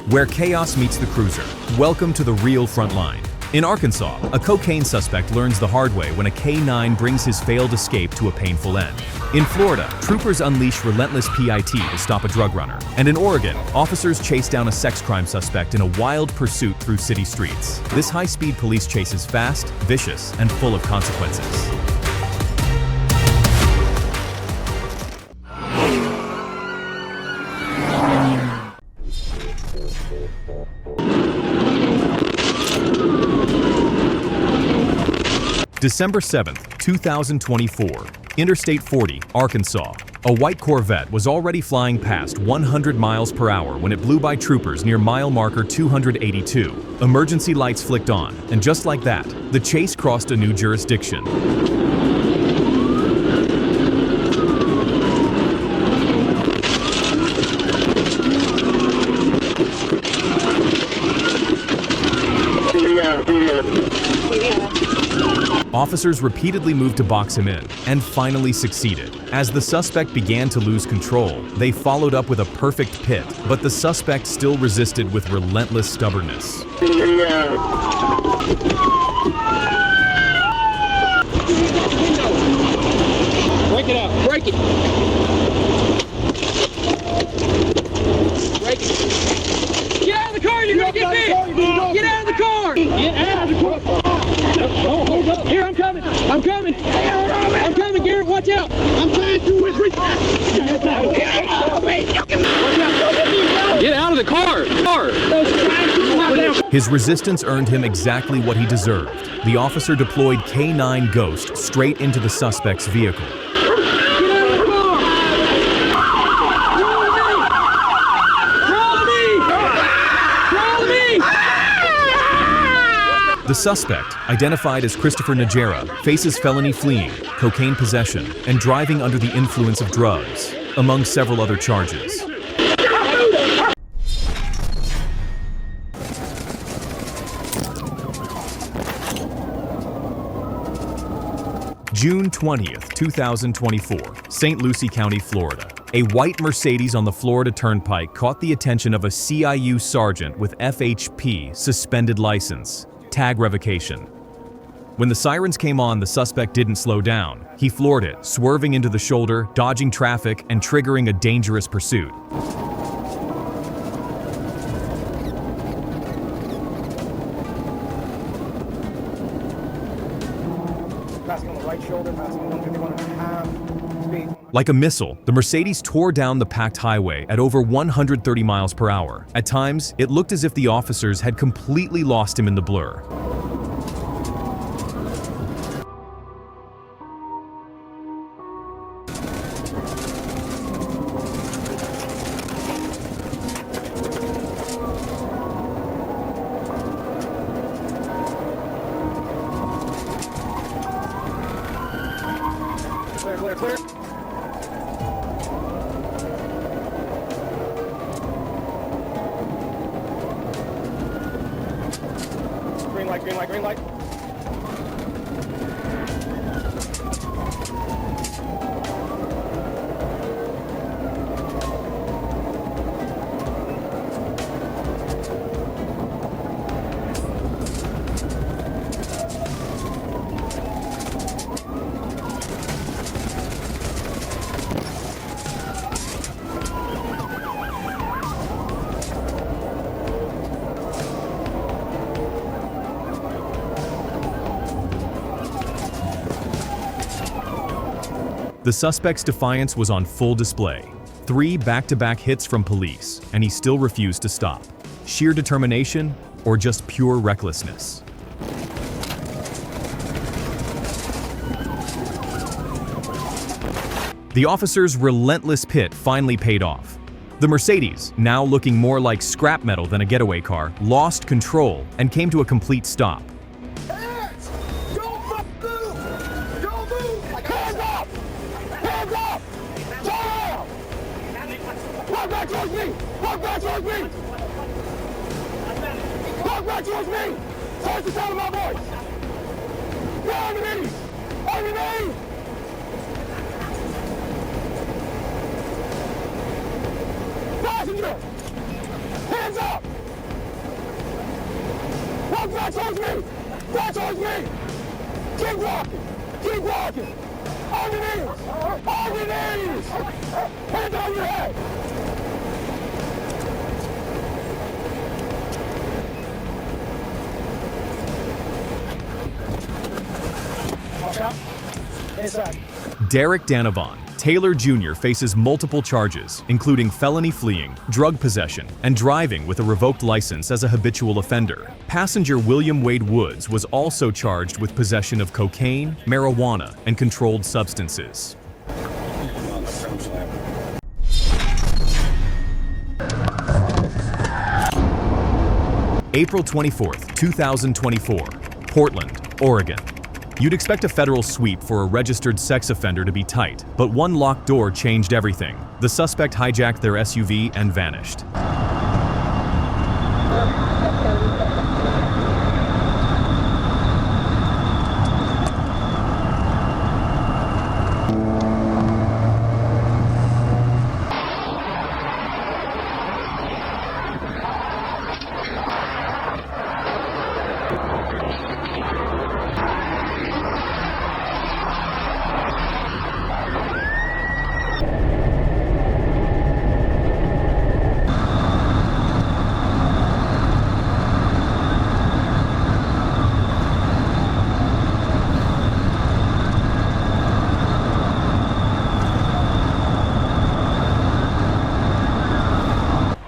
Where chaos meets the cruiser. Welcome to the real frontline. In Arkansas, a cocaine suspect learns the hard way when a K-9 brings his failed escape to a painful end. In Florida, troopers unleash relentless PIT to stop a drug runner. And in Oregon, officers chase down a sex crime suspect in a wild pursuit through city streets. This high-speed police chase is fast, vicious, and full of consequences. December 7th, 2024, Interstate 40, Arkansas. A white Corvette was already flying past 100 miles per hour when it blew by troopers near mile marker 282. Emergency lights flicked on, and just like that, the chase crossed a new jurisdiction. Officers repeatedly moved to box him in, and finally succeeded. As the suspect began to lose control, they followed up with a perfect pit, but the suspect still resisted with relentless stubbornness. Break it up, break it! Break it! Get out of the car, you're gonna get bit! Get out of the car! Get out of the car! Oh, hold up. Here, I'm coming. I'm coming. I'm coming, Garrett. Watch out. I'm trying to. Get out of the car. His resistance earned him exactly what he deserved. The officer deployed K-9 Ghost straight into the suspect's vehicle. The suspect, identified as Christopher Najera, faces felony fleeing, cocaine possession, and driving under the influence of drugs, among several other charges. June 20th, 2024, St. Lucie County, Florida. A white Mercedes on the Florida Turnpike caught the attention of a CIU sergeant with FHP suspended license. Tag revocation. When the sirens came on, the suspect didn't slow down. He floored it, swerving into the shoulder, dodging traffic, and triggering a dangerous pursuit. Passing on the right shoulder, passing 151.5 speed. Like a missile, the Mercedes tore down the packed highway at over 130 miles per hour. At times, it looked as if the officers had completely lost him in the blur. Clear, clear. Green light, green light, green light. The suspect's defiance was on full display. 3 back-to-back hits from police, and he still refused to stop. Sheer determination or just pure recklessness? The officer's relentless pit finally paid off. The Mercedes, now looking more like scrap metal than a getaway car, lost control and came to a complete stop. Walk back towards me! Walk back towards me! Walk back towards me! Towards the sound of my voice! Get on your knees! On your knees! Passenger! Hands up! That's on me! That's on me! Keep walking! Keep walking! On your knees! On your knees! Hands on your head! Watch out. Inside. Derek Danavon, Taylor Jr. faces multiple charges, including felony fleeing, drug possession, and driving with a revoked license as a habitual offender. Passenger William Wade Woods was also charged with possession of cocaine, marijuana, and controlled substances. April 24th, 2024, Portland, Oregon. You'd expect a federal sweep for a registered sex offender to be tight, but one locked door changed everything. The suspect hijacked their SUV and vanished.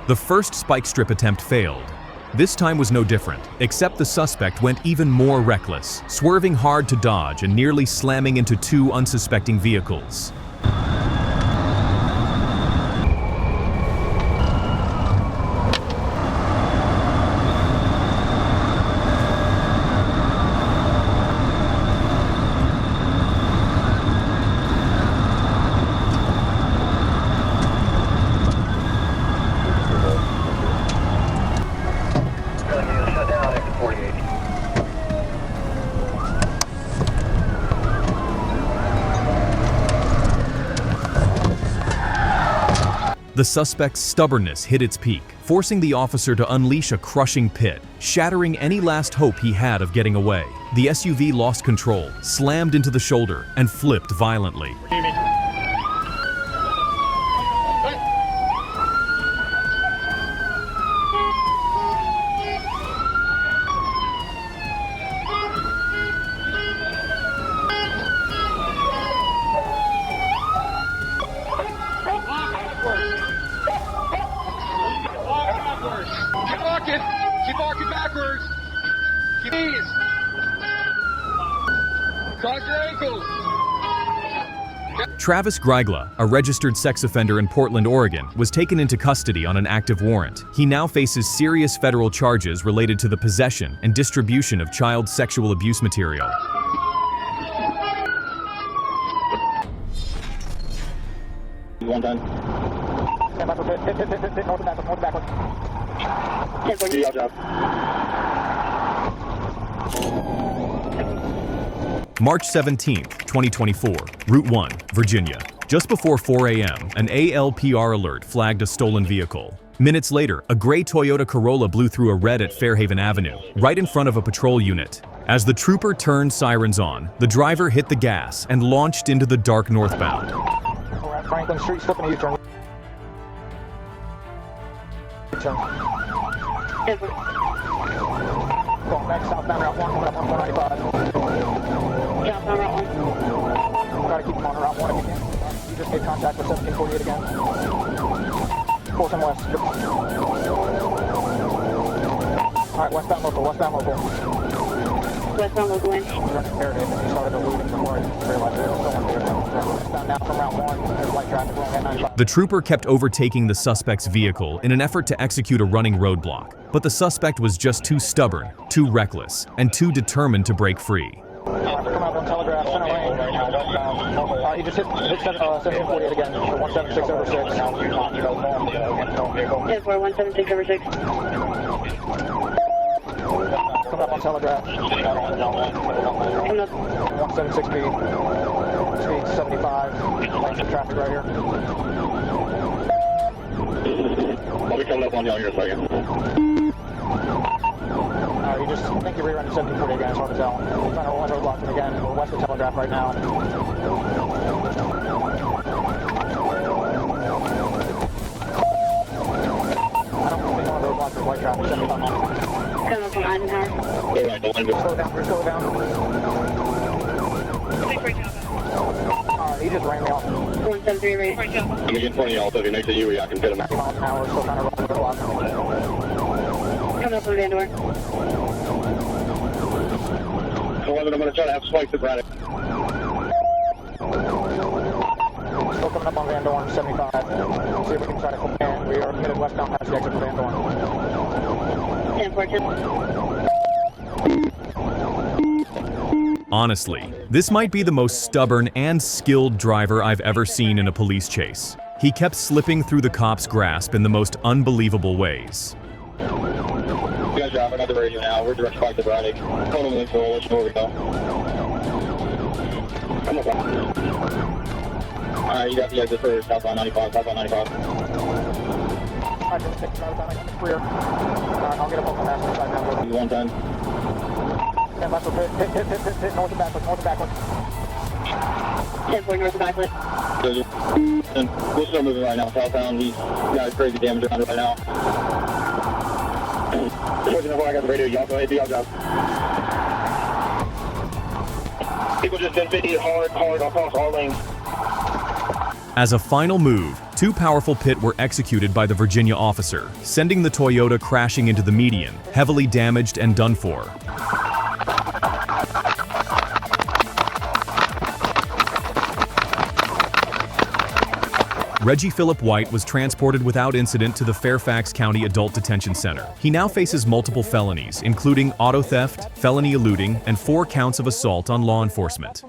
The first spike strip attempt failed. This time was no different, except the suspect went even more reckless, swerving hard to dodge and nearly slamming into two unsuspecting vehicles. The suspect's stubbornness hit its peak, forcing the officer to unleash a crushing pit, shattering any last hope he had of getting away. The SUV lost control, slammed into the shoulder, and flipped violently. Keep walking backwards. Keep knees. Cross your ankles. Travis Greigla, a registered sex offender in Portland, Oregon, was taken into custody on an active warrant. He now faces serious federal charges related to the possession and distribution of child sexual abuse material. One done. Stand by for pit, north and backward. Good job. March 17th, 2024, Route 1, Virginia. Just before 4 a.m., an ALPR alert flagged a stolen vehicle. Minutes later, a gray Toyota Corolla blew through a red at Fairhaven Avenue, right in front of a patrol unit. As the trooper turned sirens on, the driver hit the gas and launched into the dark northbound. We're at Franklin Street, slipping a U-turn. Going back southbound Route 1, coming up on 195. Southbound Route 1. Try to keep them on Route 1 if you can. You just made contact with 1748 again. Course and west. Alright, westbound local, westbound local. Westbound local in. Fairhaven, you started to looting before I realized there was someone there. Westbound now from Route 1, there's light traffic along at 95. The trooper kept overtaking the suspect's vehicle in an effort to execute a running roadblock, but the suspect was just too stubborn, too reckless, and too determined to break free. Come out on Telegraph, center lane. He just hit 1748 again, 176 over 6. Yes, we're 176 over 6. Coming up on Telegraph. Coming up. 176 speed. Speed 75. Lanes of traffic right here. I'll be coming up on you in a second. He just, I think he reran 1740 again, it's hard to tell. We're trying to roll in roadblocks him again. We're west of Telegraph right now. I don't think one of those roadblocks is white traffic, 75 miles. Coming from Eisenhower. Slow down, slow down. He just ran me off. 173 right. I'm again 20 y'all, so if he makes a U, I can fit him out. 50 miles an hour, still trying to run the roadblocks. Coming up from Vandor. 11, I'm going to try to have spikes at Braddock. Still coming up on Van Dorn, 75. See if we can try to come in. We are headed westbound past the exit for Van Dorn. 10-14. Honestly, this might be the most stubborn and skilled driver I've ever seen in a police chase. He kept slipping through the cops' grasp in the most unbelievable ways. You guys drive another radio now. We're direct spike to Braddock. Total link for let's know where we go. Come on. Alright, you got the exit for southbound 95, southbound 95. I just take southbound, I got the clear. I'll get up on the passenger side now. 110. Stand by for pit, north and backwards, north and backwards. 10-4 north of backlit. And we're still moving right now, southbound. He's got crazy damage around it right now. Pushing before I got the radio, y'all go ahead, do y'all job. People just been 50 hard across all lanes. As a final move, two powerful pit were executed by the Virginia officer, sending the Toyota crashing into the median, heavily damaged and done for. Reggie Philip White was transported without incident to the Fairfax County Adult Detention Center. He now faces multiple felonies, including auto theft, felony eluding, and 4 counts of assault on law enforcement.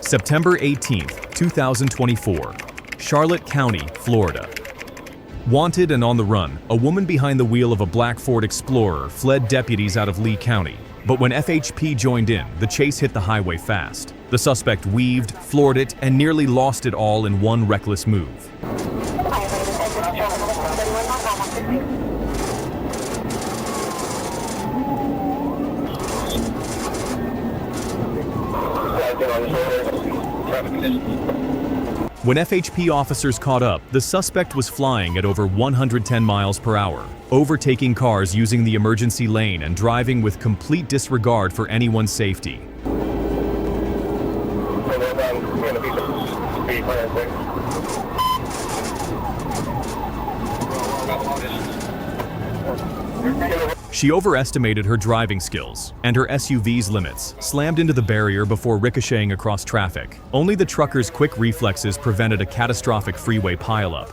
September 18th, 2024, Charlotte County, Florida. Wanted and on the run, a woman behind the wheel of a black Ford Explorer fled deputies out of Lee County. But when FHP joined in, the chase hit the highway fast. The suspect weaved, floored it, and nearly lost it all in one reckless move. When FHP officers caught up, the suspect was flying at over 110 miles per hour, overtaking cars using the emergency lane and driving with complete disregard for anyone's safety. She overestimated her driving skills and her SUV's limits, slammed into the barrier before ricocheting across traffic. Only the trucker's quick reflexes prevented a catastrophic freeway pileup.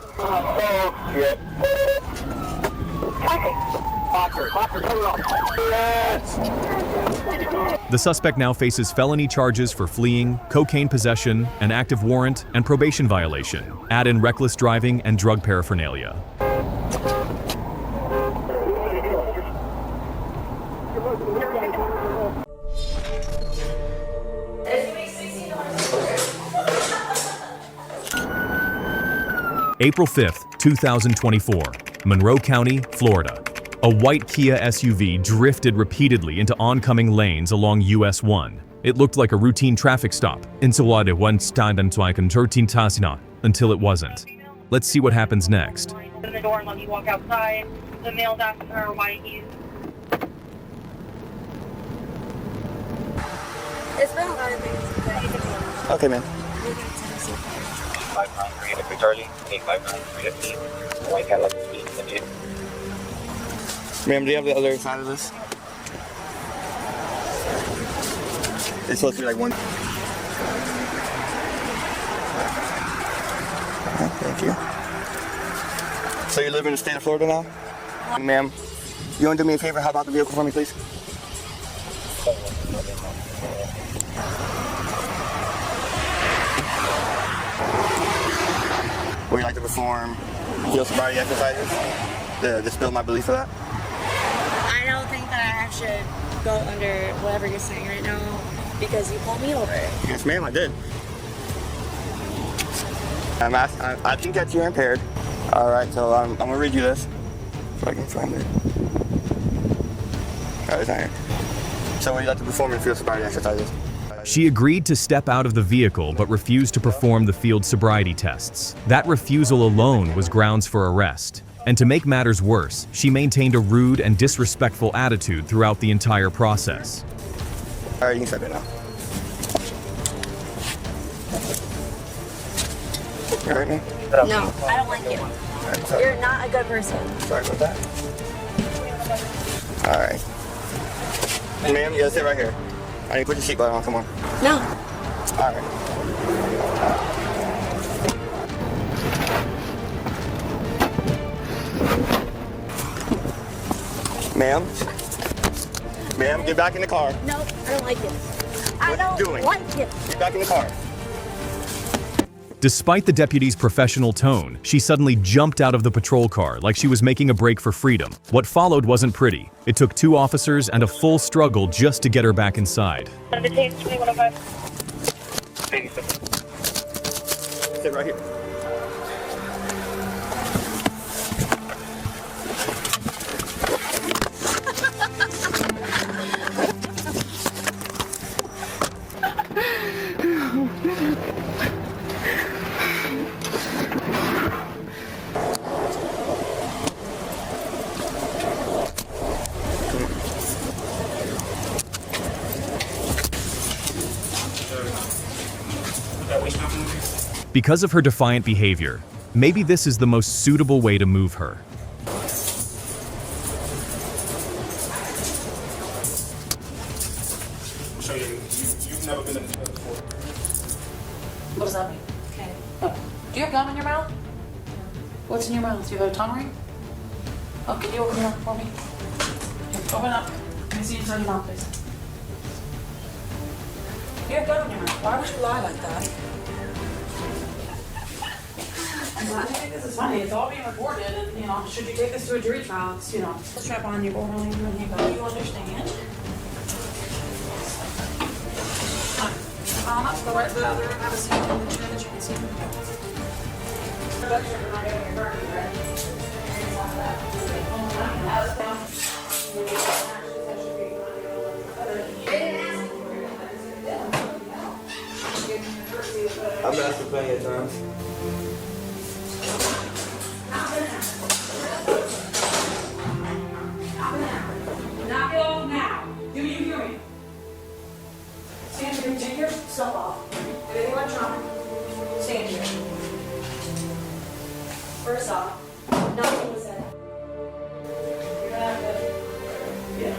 The suspect now faces felony charges for fleeing, cocaine possession, an active warrant, and probation violation. Add in reckless driving and drug paraphernalia. April 5th, 2024, Monroe County, Florida. A white Kia SUV drifted repeatedly into oncoming lanes along US 1. It looked like a routine traffic stop, until it wasn't. Let's see what happens next. Open the door and let me walk outside. The male's asking her why he's... It's been a lot of things. Okay, man. 593 Charlie, 859 White Cadillac, speed. Ma'am, do you have the other side of this? It's supposed to be like one. Okay, thank you. So you live in the state of Florida now? Ma'am, you want to do me a favor? Hop out the vehicle for me, please? Would you like to perform field sobriety exercises to dispel my belief of that? I don't think that I should go under whatever you're saying right now because you pulled me over. Yes, ma'am, I did. I think that you're impaired. All right, so I'm gonna read you this if I can find it. All right, it's not here. So would you like to perform your field sobriety exercises? She agreed to step out of the vehicle but refused to perform the field sobriety tests. That refusal alone was grounds for arrest. And to make matters worse, she maintained a rude and disrespectful attitude throughout the entire process. All right, you can step in now. You all right, man? No, I don't like you. All right, sorry. You're not a good person. Sorry about that. All right. Ma'am, you gotta sit right here. I need to put your seatbelt on, come on. No. All right. Ma'am? Ma'am, get back in the car. No, I don't like it. I What are you doing? don't like it. Get back in the car. Despite the deputy's professional tone, she suddenly jumped out of the patrol car like she was making a break for freedom. What followed wasn't pretty. It took 2 officers and a full struggle just to get her back inside. Detain 2105. Sit right here. Because of her defiant behavior, maybe this is the most suitable way to move her. So you've never been in this before? What does that mean? Okay. Do you have gum in your mouth? What's in your mouth? Do you have a tongue ring? Oh, can you open your mouth for me? Here, open up. Let me see inside your mouth, please. You have gum in your mouth. Why would you lie like that? I think this is funny. It's all being recorded, and should you take this to a jury trial, it's strap on your borderline and handcuff. You understand? Up to the right to the other room, have a seat in the chair that you can see. I've asked you plenty of times. Knock it off now. Do you hear me? Stand here, take your stuff off. Anything electronic? Stand here. First off, nothing was said. You're gonna have to. Yeah.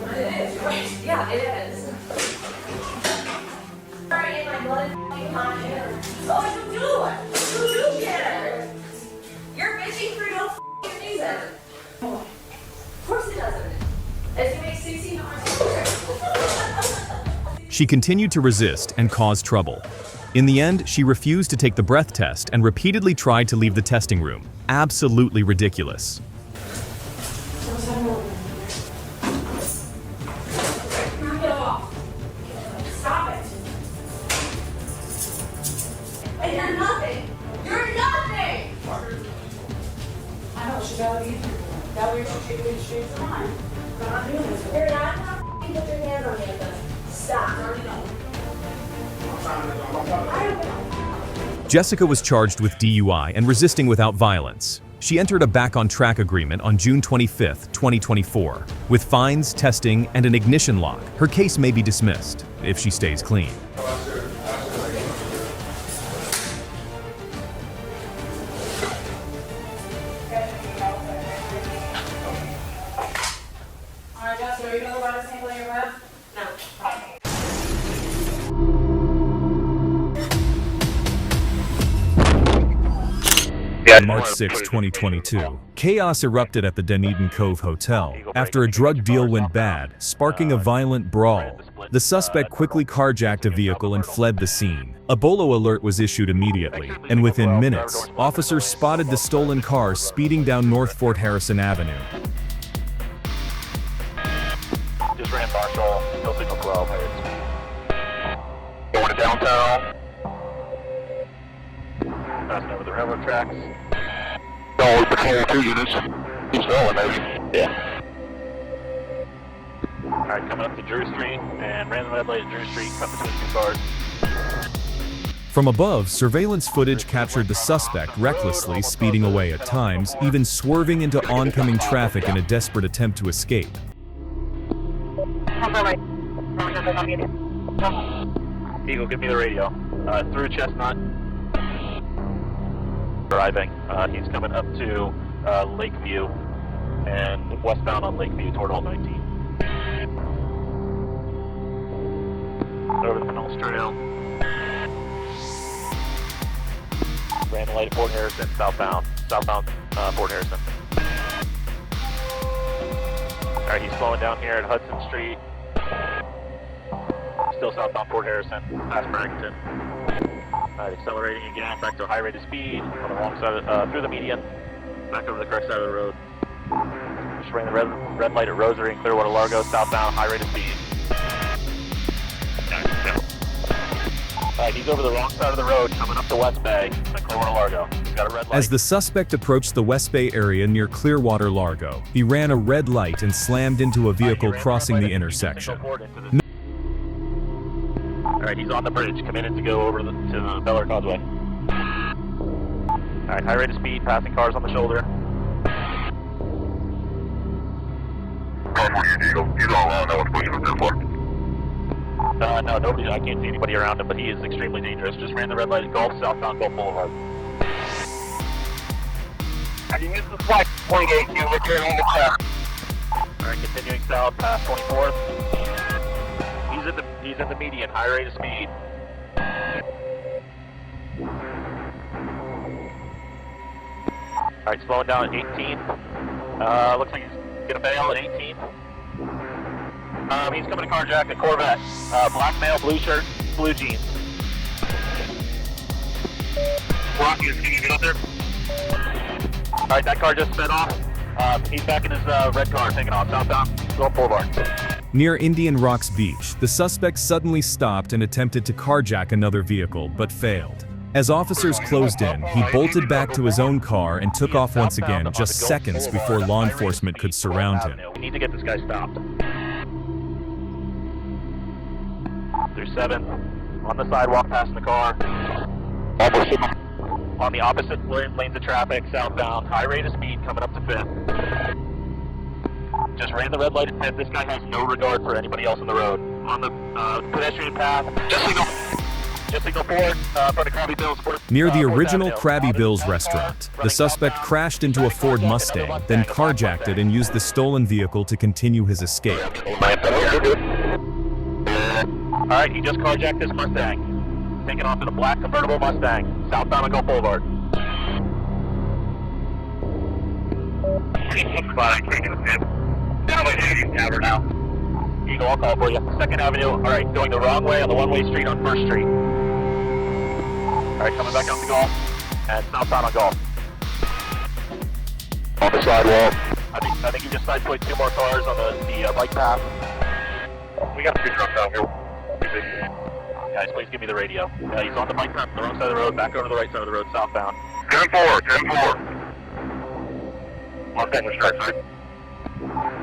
It is, right? Yeah, it is. Sorry, in my blood conscience. Oh, you do? You do care. You're bitching for no reason. Of course it doesn't. As you make 16 She continued to resist and cause trouble. In the end, she refused to take the breath test and repeatedly tried to leave the testing room. Absolutely ridiculous. Knock it off. Stop it. And you're nothing. You're nothing. I know, she gotta be. That way she changed her mind. I'm not doing this. You're not gonna put your hands on me like this. Stop. I already know. I don't know. Jessica was charged with DUI and resisting without violence. She entered a back-on-track agreement on June 25, 2024. With fines, testing, and an ignition lock, her case may be dismissed if she stays clean. Alright, Jessica, are you gonna go by the sample of your breath? No. On March 6, 2022, chaos erupted at the Dunedin Cove Hotel after a drug deal went bad, sparking a violent brawl. The suspect quickly carjacked a vehicle and fled the scene. A bolo alert was issued immediately, and within minutes, officers spotted the stolen car speeding down North Fort Harrison Avenue. Just ran Marshall, no signal 12. railroad tracks. No, we're patrolling 2 units. He's going, maybe. Yeah. Alright, coming up to Drew Street and ran the red light at Drew Street, cut between 2 cars. From above, surveillance footage captured the suspect recklessly speeding away at times, even swerving into oncoming traffic in a desperate attempt to escape. Eagle, give me the radio. Through Chestnut. Driving. He's coming up to Lakeview and westbound on Lakeview toward Alt 19. Over the Pinellas Trail. Ran the light at Fort Harrison, southbound Fort Harrison. Alright, he's slowing down here at Hudson Street. Still southbound Fort Harrison, past Braggington. Alright, accelerating again, back to a high rate of speed on the wrong side, through the median, back over the correct side of the road. Just ran the red light at Rosary and Clearwater Largo, southbound, high rate of speed. Alright, he's over the wrong side of the road, coming up to West Bay, at Clearwater Largo. He's got a red light. As the suspect approached the West Bay area near Clearwater Largo, he ran a red light and slammed into a vehicle crossing the intersection. Alright, he's on the bridge, committed to go over to the Bel Air Causeway. Alright, high rate of speed, passing cars on the shoulder. California Eagle, you don't know what's pushing him this far. No, nobody, I can't see anybody around him, but he is extremely dangerous. Just ran the red light at Gulf, southbound Gulf Boulevard. I can use the flight 28, you return on the track. Alright, continuing south past 24th. He's in the median, high rate of speed. Alright, slowing down at 18th. Looks like he's gonna bail at 18th. He's coming to carjack a Corvette. Black male, blue shirt, blue jeans. Rocky, can you get up there? Alright, that car just sped off. He's back in his red car, taking off southbound Gulf Boulevard. Near Indian Rocks Beach, the suspect suddenly stopped and attempted to carjack another vehicle, but failed. As officers closed in, he bolted back to his own car and took off once again, just seconds before law enforcement could surround him. We need to get this guy stopped. Through 7, on the sidewalk, passing the car. On the opposite lanes of traffic, southbound, high rate of speed, coming up to 5th. Just ran the red light at 5th. This guy has no regard for anybody else on the road. On the pedestrian path, just signal forward, front of Krabby Bill's. Near the original Krabby Bill's restaurant, the suspect crashed into a Ford Mustang, then carjacked it and used the stolen vehicle to continue his escape. Alright, he just carjacked this Mustang. Taking off in a black convertible Mustang, southbound on Gulf Boulevard. Eagle, I'll call for you. 2nd Avenue, alright, going the wrong way on the one-way street on 1st Street. Alright, coming back up the Gulf, and southbound on Gulf. On the sidewalk. I think he just sideswiped 2 more cars on the bike path. We got 2 trucks out here. Guys, please give me the radio. He's on the bike path on the wrong side of the road, back over to the right side of the road, southbound. 10-4, 10-4. Mustang was strike side.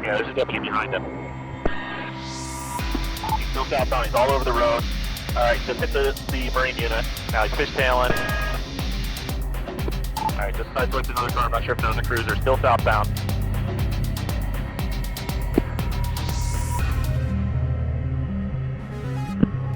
Yeah, there's a deputy behind him. He's still southbound, he's all over the road. Alright, just hit the Marine unit. Now he's fishtailing. Alright, just sideswiped another car, I'm not sure if that was a cruiser, still southbound.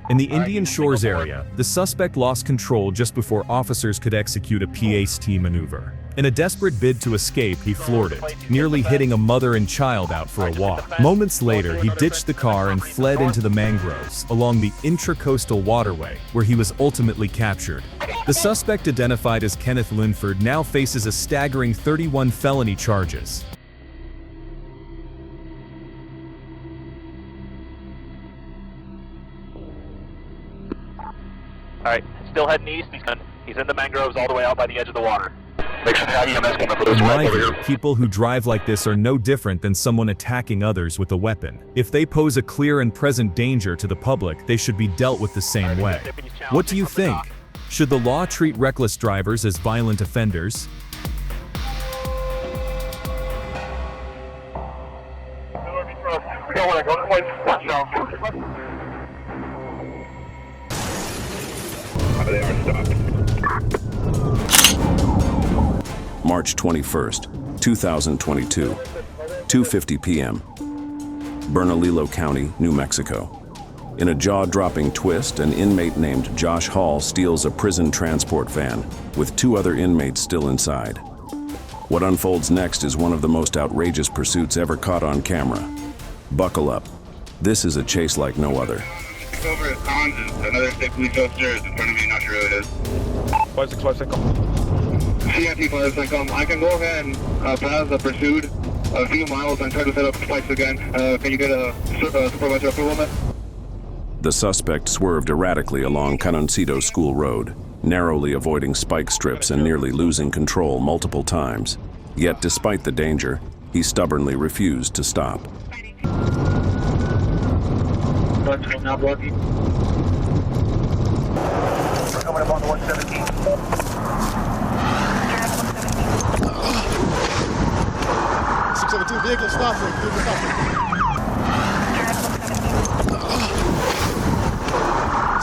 In the Indian Shores area, the suspect lost control just before officers could execute a PAST maneuver. In a desperate bid to escape, he floored it, nearly hitting a mother and child out for a walk. Moments later, he ditched the car and fled into the mangroves along the intracoastal waterway, where he was ultimately captured. The suspect, identified as Kenneth Linford, now faces a staggering 31 felony charges. Alright, still heading east. He's in the mangroves all the way out by the edge of the water. Make sure the EMS coming for this In my right over view, here. people who drive like this are no different than someone attacking others with a weapon. If they pose a clear and present danger to the public, they should be dealt with the same way. What do you think? Should the law treat reckless drivers as violent offenders? March 21st, 2022, 2:50 p.m. Bernalillo County, New Mexico. In a jaw-dropping twist, an inmate named Josh Hall steals a prison transport van with 2 other inmates still inside. What unfolds next is one of the most outrageous pursuits ever caught on camera. Buckle up. This is a chase like no other. Over at Collins is another state police officer is in front of me, not sure who it is. 5655. Yeah, people, it's like, I can go ahead and pass the pursuit a few miles and try to set up spikes again. Can you get a supervisor approval on that? The suspect swerved erratically along Canoncito School Road, narrowly avoiding spike strips and nearly losing control multiple times. Yet, despite the danger, he stubbornly refused to stop. Now blocking. We're coming up on the 117. 672 vehicle stop. Vehicle stop.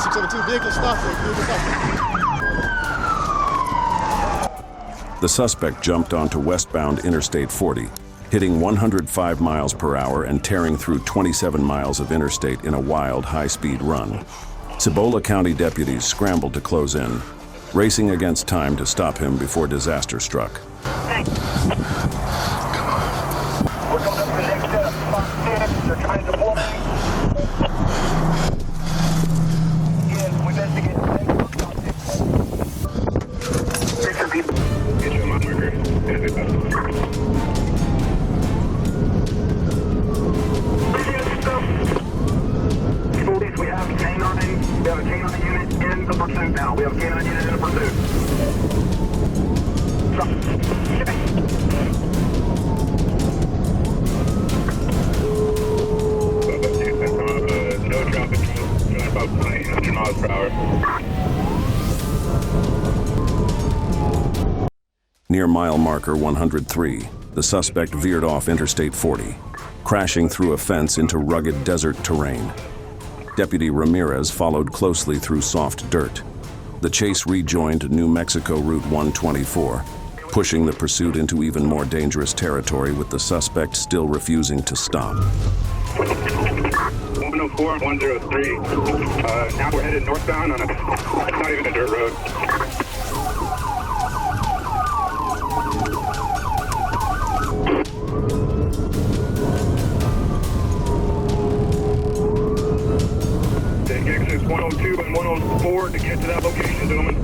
672 vehicle stop. Vehicle stop. The suspect jumped onto westbound Interstate 40, hitting 105 miles per hour and tearing through 27 miles of interstate in a wild, high-speed run. Cibola County deputies scrambled to close in, racing against time to stop him before disaster struck. We're going up to the next set of they're trying to pull me. Yes, we investigate. Get you a mile marker. Police, we have K9. We have a K9 unit in the pursuit now. We have a K9 unit in the pursuit. No traffic, going about 900 miles per hour. Near mile marker 103, the suspect veered off Interstate 40, crashing through a fence into rugged desert terrain. Deputy Ramirez followed closely through soft dirt. The chase rejoined New Mexico Route 124, pushing the pursuit into even more dangerous territory with the suspect still refusing to stop. 104 and 103. Now we're headed northbound on it's not even a dirt road. Take exits 102 and 104 to get to that location, gentlemen.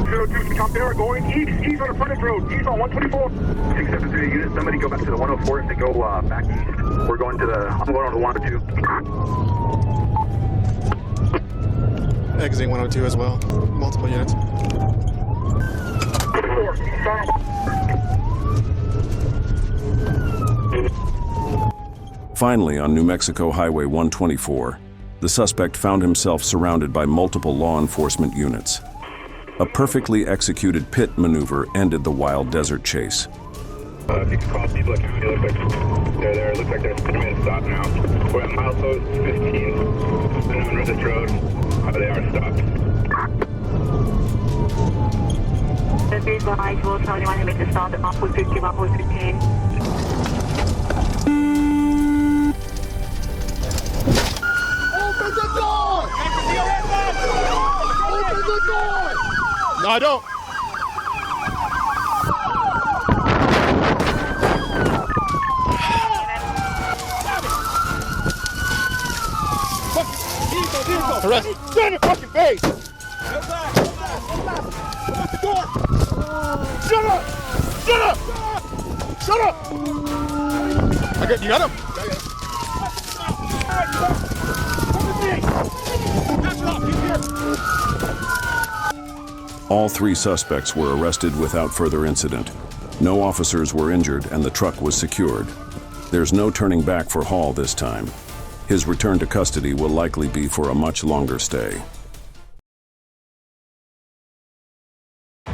02 Top there, going east on the frontage road, east on 124. 673 unit, somebody go back to the 104 if they go back east. I'm going on the 102. Exiting 102 as well. Multiple units. Finally, on New Mexico Highway 124, the suspect found himself surrounded by multiple law enforcement units. A perfectly executed pit maneuver ended the wild desert chase. If you can call people at county, it looks like they're there. It looks like they're made a stop now. We're at milepost 15 on this road. They are stopped. Be advised, we'll tell you when to make the stop at milepost 15, milepost 15. Open the door! Open the door! No, I don't. Arrest. Stand in your fucking face! Shut up! Shut up! Shut up! You got him? All 3 suspects were arrested without further incident. No officers were injured and the truck was secured. There's no turning back for Hall this time. His return to custody will likely be for a much longer stay.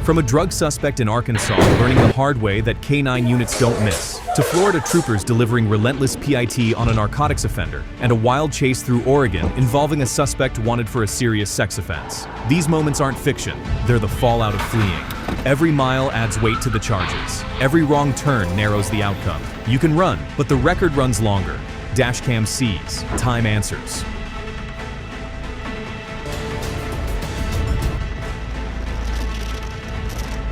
From a drug suspect in Arkansas learning the hard way that K-9 units don't miss, to Florida troopers delivering relentless PIT on a narcotics offender, and a wild chase through Oregon involving a suspect wanted for a serious sex offense. These moments aren't fiction, they're the fallout of fleeing. Every mile adds weight to the charges. Every wrong turn narrows the outcome. You can run, but the record runs longer. Dashcam sees, time answers.